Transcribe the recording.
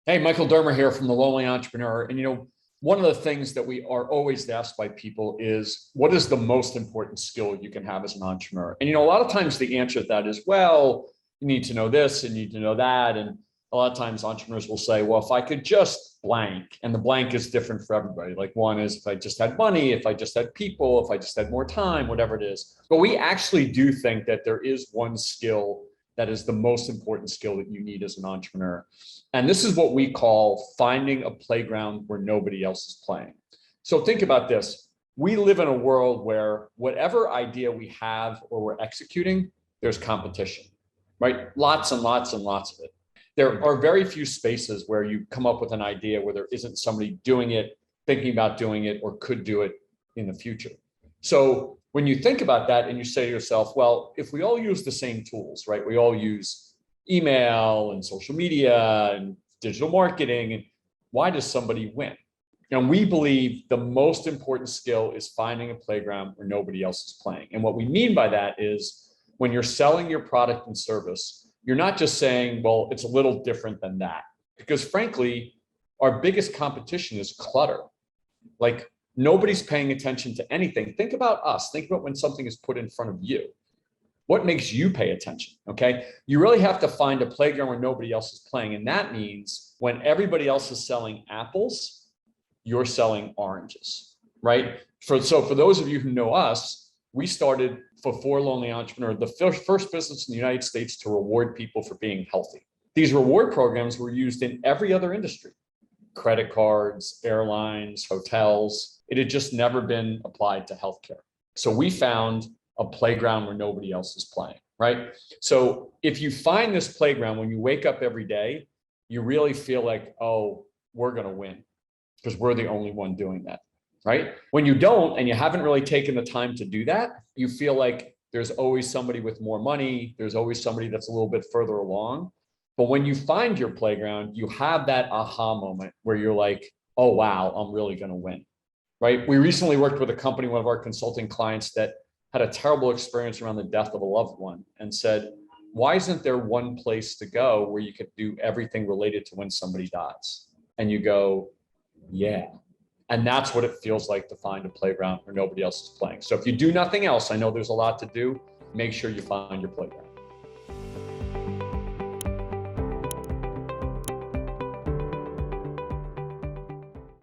Hey, Michael Dermer here from The Lonely Entrepreneur. And one of the things that we are always asked by people is, what is the most important skill you can have as an entrepreneur? And a lot of times the answer to that is, well, you need to know this and you need to know that. And a lot of times entrepreneurs will say, well, if I could just blank, and the blank is different for everybody. Like one is if I just had money, if I just had people, if I just had more time, whatever it is. But we actually do think that there is one skill that is the most important skill that you need as an entrepreneur. And this is what we call finding a playground where nobody else is playing. So think about this. We live in a world where whatever idea we have or we're executing, there's competition, right? Lots and lots and lots of it. There are very few spaces where you come up with an idea where there isn't somebody doing it, thinking about doing it, or could do it in the future. So when you think about that and you say to yourself, well, if we all use the same tools, right? We all use email and social media and digital marketing, and why does somebody win? And we believe the most important skill is finding a playground where nobody else is playing. And what we mean by that is when you're selling your product and service, you're not just saying, well, it's a little different than that. Because frankly, our biggest competition is clutter. Like nobody's paying attention to anything. Think about us. Think about when something is put in front of you. What makes you pay attention? Okay. You really have to find a playground where nobody else is playing. And that means when everybody else is selling apples, you're selling oranges, right? So for those of you who know us, we started for Lonely Entrepreneur, the first business in the United States to reward people for being healthy. These reward programs were used in every other industry, credit cards, airlines, hotels. It had just never been applied to healthcare. So we found a playground where nobody else is playing, right? So if you find this playground, when you wake up every day, you really feel like, oh, we're going to win because we're the only one doing that, right? When you don't, and you haven't really taken the time to do that, you feel like there's always somebody with more money. There's always somebody that's a little bit further along. But when you find your playground, you have that aha moment where you're like, oh, wow, I'm really going to win, right? We recently worked with a company, one of our consulting clients, that had a terrible experience around the death of a loved one and said, why isn't there one place to go where you could do everything related to when somebody dies? And you go, yeah. And that's what it feels like to find a playground where nobody else is playing. So if you do nothing else, I know there's a lot to do, make sure you find your playground.